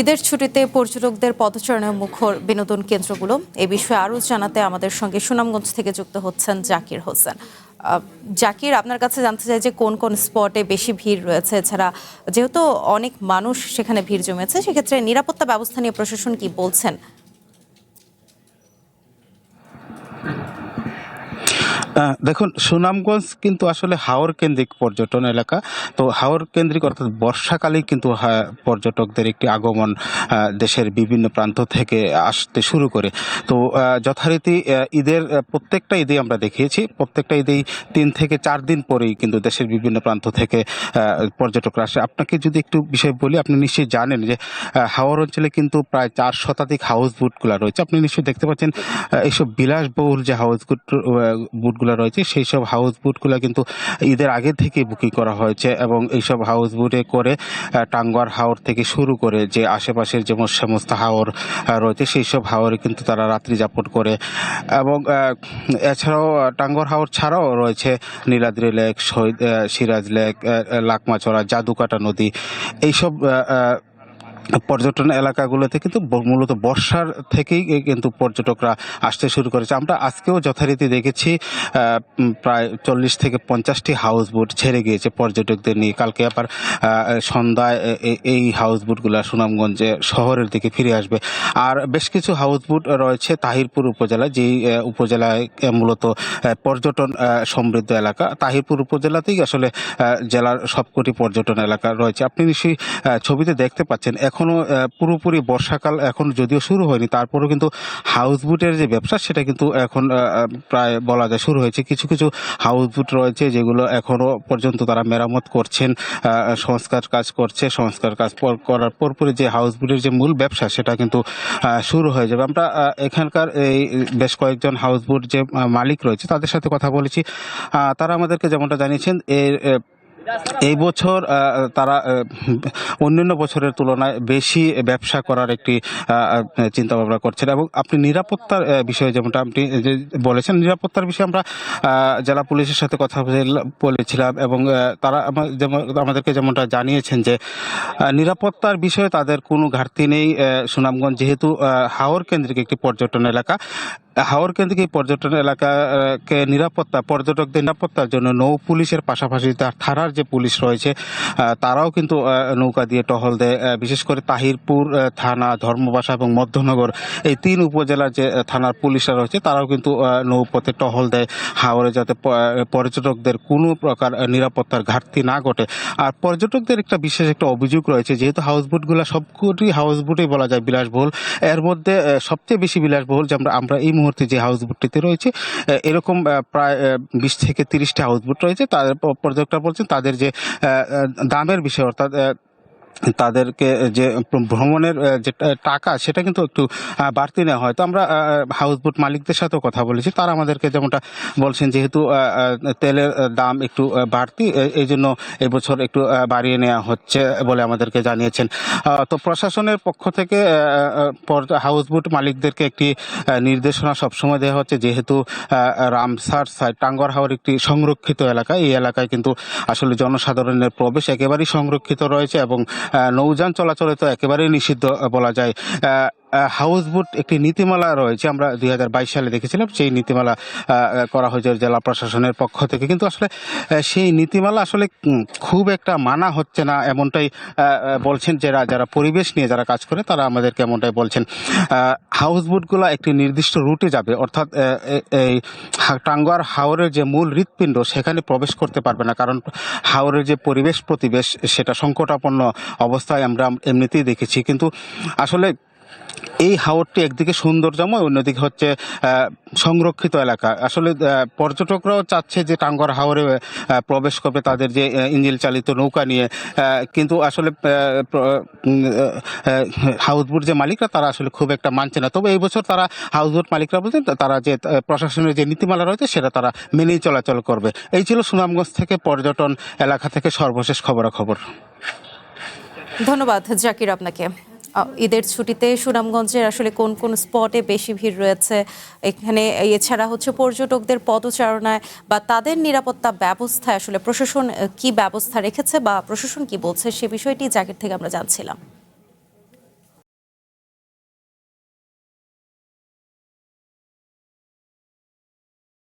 ঈদের ছুটিতে পর্যটকদের পদচারণায় মুখর বিনোদন কেন্দ্রগুলো এই বিষয়ে আরও জানাতে আমাদের সঙ্গে সুনামগঞ্জ থেকে যুক্ত হচ্ছেন জাকির হোসেন। জাকির, আপনার কাছে জানতে চাই যে কোন কোন স্পটে বেশি ভিড় রয়েছে, এছাড়া যেহেতু অনেক মানুষ সেখানে ভিড় জমেছে, সেক্ষেত্রে নিরাপত্তা ব্যবস্থা নিয়ে প্রশাসন কি বলছেন? দেখুন, সুনামগঞ্জ কিন্তু আসলে হাওর কেন্দ্রিক পর্যটন এলাকা। তো হাওর কেন্দ্রিক অর্থাৎ বর্ষাকালেই কিন্তু পর্যটকদের একটি আগমন দেশের বিভিন্ন প্রান্ত থেকে আসতে শুরু করে। তো যথারীতি ঈদের প্রত্যেকটা ঈদেই আমরা দেখিয়েছি, প্রত্যেকটা ঈদেই ৩ থেকে ৪ দিন পরেই কিন্তু দেশের বিভিন্ন প্রান্ত থেকে পর্যটকরা আসে। আপনাকে যদি একটু বিষয় বলি, আপনি নিশ্চয়ই জানেন যে হাওর অঞ্চলে কিন্তু প্রায় ৪ শতাধিক হাউস বুটগুলা রয়েছে। আপনি নিশ্চয়ই দেখতে পাচ্ছেন এইসব বিলাসবহুল যে হাউস বুটগুলো রয়েছে, সেই সব হাউস বুটগুলো কিন্তু ঈদের আগে থেকে বুকিং করা হয়েছে এবং এইসব হাউস বুটে করে টাঙ্গুয়ার হাওর থেকে শুরু করে যে আশেপাশের যে সমস্ত হাওর রয়েছে, সেই সব হাওরে কিন্তু তারা রাত্রি যাপন করে। এবং এছাড়াও টাঙ্গুয়ার হাওর ছাড়াও রয়েছে নীলাদ্রি লেক, শহীদ সিরাজ লেক, লাকমাচড়া, জাদুকাটা নদী। এইসব পর্যটন এলাকাগুলোতে কিন্তু মূলত বর্ষার থেকেই কিন্তু পর্যটকরা আসতে শুরু করেছে। আমরা আজকেও যথারীতি দেখেছি প্রায় 40 থেকে 50টি হাউস বোট ছেড়ে গিয়েছে পর্যটকদের নিয়ে। কালকে আবার সন্ধ্যায় এই হাউস বোটগুলো সুনামগঞ্জে শহরের দিকে ফিরে আসবে। আর বেশ কিছু হাউস বোট রয়েছে তাহিরপুর উপজেলা, যেই উপজেলায় মূলত পর্যটন সমৃদ্ধ এলাকা। তাহিরপুর উপজেলাতেই আসলে জেলার সবকটি পর্যটন এলাকা রয়েছে। আপনি নিশ্চয়ই ছবিতে দেখতে পাচ্ছেন, এখনো পুরোপুরি বর্ষাকাল এখন যদিও শুরু হয়নি, তারপরেও কিন্তু হাউস বুটের যে ব্যবসা সেটা কিন্তু এখন প্রায় বলা যায় শুরু হয়েছে। কিছু কিছু হাউস বুট রয়েছে যেগুলো এখনো পর্যন্ত তারা মেরামত করছেন, সংস্কার কাজ করছে। সংস্কার কাজ করার পরপরই যে হাউস বুটের যে মূল ব্যবসা সেটা কিন্তু শুরু হয়ে যাবে। আমরা এখানকার এই বেশ কয়েকজন হাউস বুট যে মালিক রয়েছে তাদের সাথে কথা বলেছি। তারা আমাদেরকে যেমনটা জানিয়েছেন, এই বছর তারা অন্যান্য বছরের তুলনায় বেশি ব্যবসা করার একটি চিন্তা ভাবনা করছেন। এবং আপনি নিরাপত্তার বিষয়ে যেমনটা আপনি যে বলেছেন, নিরাপত্তার বিষয়ে আমরা জেলা পুলিশের সাথে কথা বলেছিলাম এবং তারা আমাদেরকে যেমনটা জানিয়েছেন যে নিরাপত্তার বিষয়ে তাদের কোনো ঘাটতি নেই। সুনামগঞ্জ যেহেতু হাওর কেন্দ্রিক একটি পর্যটন এলাকা, হাওর কেন্দ্রিক এই পর্যটন এলাকাকে পর্যটকদের নিরাপত্তার জন্য নৌ পুলিশের পাশাপাশি তার থানার যে পুলিশ রয়েছে তারাও কিন্তু নৌকা দিয়ে টহল দেয়। বিশেষ করে তাহিরপুর থানা, ধর্মবাসা এবং মধ্যনগর, এই 3 উপজেলার যে থানার পুলিশরা রয়েছে তারাও কিন্তু নৌপথে টহল দেয় হাওরে, যাতে পর্যটকদের কোনো প্রকার নিরাপত্তার ঘাটতি না ঘটে। আর পর্যটকদের বিশেষ একটা অভিযোগ রয়েছে, যেহেতু হাউসবোটগুলো সবকটি হাউসবোটই বলা যায় বিলাসবহুল, এর মধ্যে সবচেয়ে বেশি বিলাসবহুল যে আমরা এই মুহূর্তে যে হাউসবোটটিতে রয়েছে, এরকম প্রায় 20 থেকে 30টা হাউসবোট রয়েছে। তাদের পর্যটকরা বলছেন তাদের যে দামের বিষয়, অর্থাৎ তাদেরকে যে ভ্রমণের যে টাকা সেটা কিন্তু একটু বাড়তি নেওয়া হয়। তো আমরা হাউসবোট মালিকদের সাথেও কথা বলেছি, তারা আমাদেরকে যেমনটা বলছেন, যেহেতু তেলের দাম একটু বাড়তি, এই জন্য এবছর একটু বাড়িয়ে নেওয়া হচ্ছে বলে আমাদেরকে জানিয়েছেন। তো প্রশাসনের পক্ষ থেকে হাউসবোট মালিকদেরকে একটি নির্দেশনা সবসময় দেওয়া হচ্ছে, যেহেতু রামসার সাইড টাঙ্গুয়ার হাওর একটি সংরক্ষিত এলাকা, এই এলাকায় কিন্তু আসলে জনসাধারণের প্রবেশ একেবারেই সংরক্ষিত রয়েছে এবং নৌযান চলাচলে তো একেবারেই নিষিদ্ধ বলা যায়। হাউসবোট একটি নীতিমালা রয়েছে, আমরা 2022 সালে দেখেছিলাম, সেই নীতিমালা করা হয়েছে জেলা প্রশাসনের পক্ষ থেকে, কিন্তু আসলে সেই নীতিমালা আসলে খুব একটা মানা হচ্ছে না, এমনটাই বলছেন যারা পরিবেশ নিয়ে যারা কাজ করে তারা আমাদেরকে এমনটাই বলছেন। হাউসবোটগুলো একটি নির্দিষ্ট রুটে যাবে, অর্থাৎ এই টাঙ্গুয়ার হাওরের যে মূল হৃৎপিণ্ড সেখানে প্রবেশ করতে পারবে না, কারণ হাওরের যে প্রতিবেশ সেটা সংকটাপন্ন অবস্থায় আমরা এমনিতেই দেখেছি। কিন্তু আসলে এই হাওরটি একদিকে সৌন্দর্যময়, অন্যদিকে হচ্ছে সংরক্ষিত এলাকা। আসলে পর্যটকরাও চাচ্ছে যে টাঙ্গুয়ার হাওরে প্রবেশ করবে তাদের যে ইঞ্জিন চালিত নৌকা নিয়ে, কিন্তু আসলে হাউসবোট যে মালিকরা তারা আসলে খুব একটা মানছে না। তবে এই বছর তারা হাউসবোট মালিকরা বলছেন তারা যে প্রশাসনের যে নীতিমালা রয়েছে সেটা তারা মেনেই চলাচল করবে। এই ছিল সুনামগঞ্জ থেকে পর্যটন এলাকা থেকে সর্বশেষ খবরাখবর। ধন্যবাদ জাকির আপনাকে। ঈদের ছুটিতে সুনামগঞ্জের আসলে কোন কোন স্পটে বেশি ভিড় রয়েছে, এখানে এছাড়া পর্যটকদের পদচারণায় বা তাদের নিরাপত্তা ব্যবস্থায় আসলে প্রশাসন কি ব্যবস্থা রেখেছে বা প্রশাসন কি বলছে, সে বিষয়টি জাকির থেকে আমরা জানছিলাম।